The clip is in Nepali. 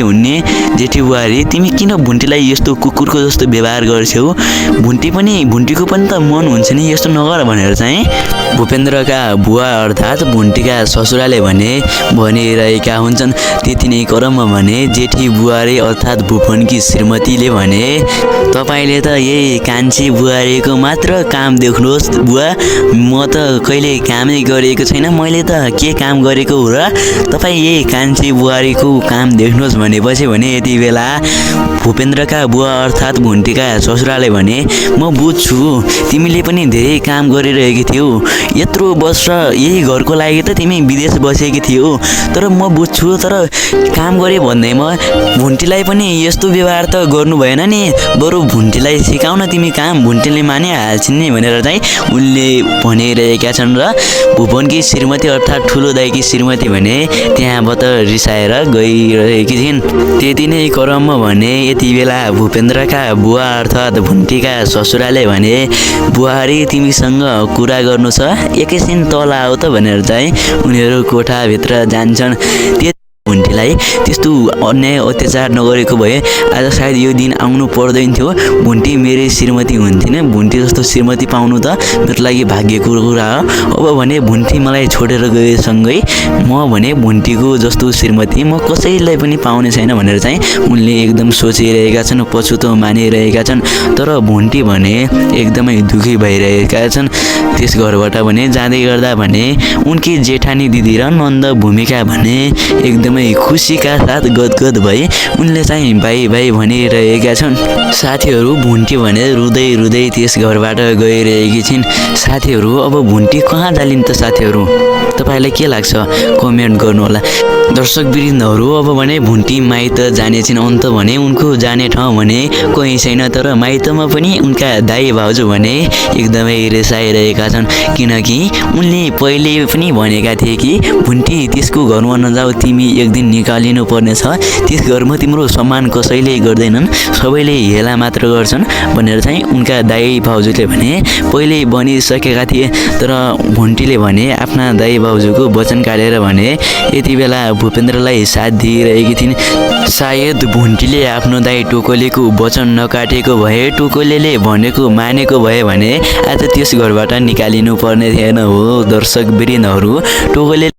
हुने जेठी बुहारी तिमी किन भुन्टीलाई यस्तो कुकुरको जस्तो व्यवहार गर्छौ? भुन्टीको पनि त मन हुन्छ नि, यस्तो नगर भनेर चाहिँ भूपेन्द्रका बुवा अर्थात् भुन्टीका ससुराले भनिरहेका हुन्छन्। त्यति नै क्रममा भने जेठी बुहारी अर्थात् भूपनकी श्रीमतीले भने तपाईले त यही कान्छी बुहारीको मात्र काम देख्नुहोस् बुवा, म त कहिले कामै गरेको छैन, मैले त के काम गरेको हो र? तपाईँ यही कान्छी बुहारीको काम देख्नुहोस् भनेपछि भने यति बेला भूपेन्द्रका बुवा अर्थात् भुन्टीका ससुराले भने म बुझ्छु तिमीले पनि धेरै काम गरिरहेकी थियौ, यत्रो वर्ष यही घरको लागि त तिमी विदेश बसेकी थियौ, तर म बुझ्छु तर काम गरे भन्दैमा भुन्टीलाई पनि यस्तो व्यवहार त गर्नु भएन नि, बरु भुन्टीलाई सिकाउन तिमी काम, भुन्टीले मानिहाल्छिन् नि भनेर चाहिँ उनले भनिरहेका छन्। र भूपनकी श्रीमती अर्थात् ठुलो दाइकी श्रीमती भने त्यहाँबाट रिसाएर गइरहेकी थिइन्। त्यति नै क्रममा भने यति बेला भूपेन्द्रका बुवा अर्थात् भुन्टीका ससुराले भने बुहारी तिमीसँग कुरा गर्नु छ, एकैछिन तल आऊ त भनेर चाहिँ उनीहरू कोठाभित्र जान्छन्। भुन्टीलाई त्यस्तो अन्याय अत्याचार नगरेको भए आज सायद यो दिन आउनु पर्दैन थियो, भुन्टी मेरै श्रीमती हुन्थिन, भुन्टी जस्तो श्रीमती पाउनु त मेरो लागि भाग्यको कुरा हो। अब भने भुन्टी मलाई छोडेर गएसँगै म भने भुन्टीको जस्तो श्रीमती म कसैलाई पनि पाउने छैन भनेर चाहिँ उनले एकदम सोचिरहेका छन्, पछुतो मानिरहेका छन्। तर भुन्टी भने एकदमै दुखी भइरहेका छन्। त्यस घरबाट भने जाँदै गर्दा भने उनकी जेठानी दिदी र नन्द भूमिका भने एकदमै खुसीका साथ गदगद भई उनले चाहिँ भाइ भाइ भनिरहेका छन्। साथीहरू भुन्टी भने रुँदै रुँदै त्यस घरबाट गइरहेकी छिन्। साथीहरू अब भुन्टी कहाँ जालिन् त साथीहरू? तपाईलाई के लाग्छ कमेन्ट गर्नु होला। दर्शकवृन्दहरू अब भने भुन्टी माइत जाने छिन्, अन्त भने उनको जाने ठाउँ भने कोही छैन, तर माइतमा पनि उनका दाइ भाउजू भने एकदमै रिसाइरहेका छन्, किनकि उनले पहिले पनि भनेका थिए कि भुन्टी त्यसको घरमा नजाऊ, तिमी एक दिन निकालिनु पर्नेछ, त्यस घरमा तिम्रो सम्मान कसैले गर्दैनन्, सबैले हेला मात्र गर्छन् भनेर चाहिँ उनका दाइ भाउजूले भने पहिले भनिसकेका थिए। तर भुन्टीले भने आफ्ना दाइ भाउजूको वचन काटेर भने यति बेला भूपेन्द्रलाई साथ दिइरहेकी थिइन्। सायद भुन्टीले आफ्नो दाइ टोकलेको वचन नकाटेको भए, टोकलेले भनेको मानेको भए भने आज त्यस घरबाट निकालिनु पर्ने थिएन हो दर्शकवृन्दहरू। टोकले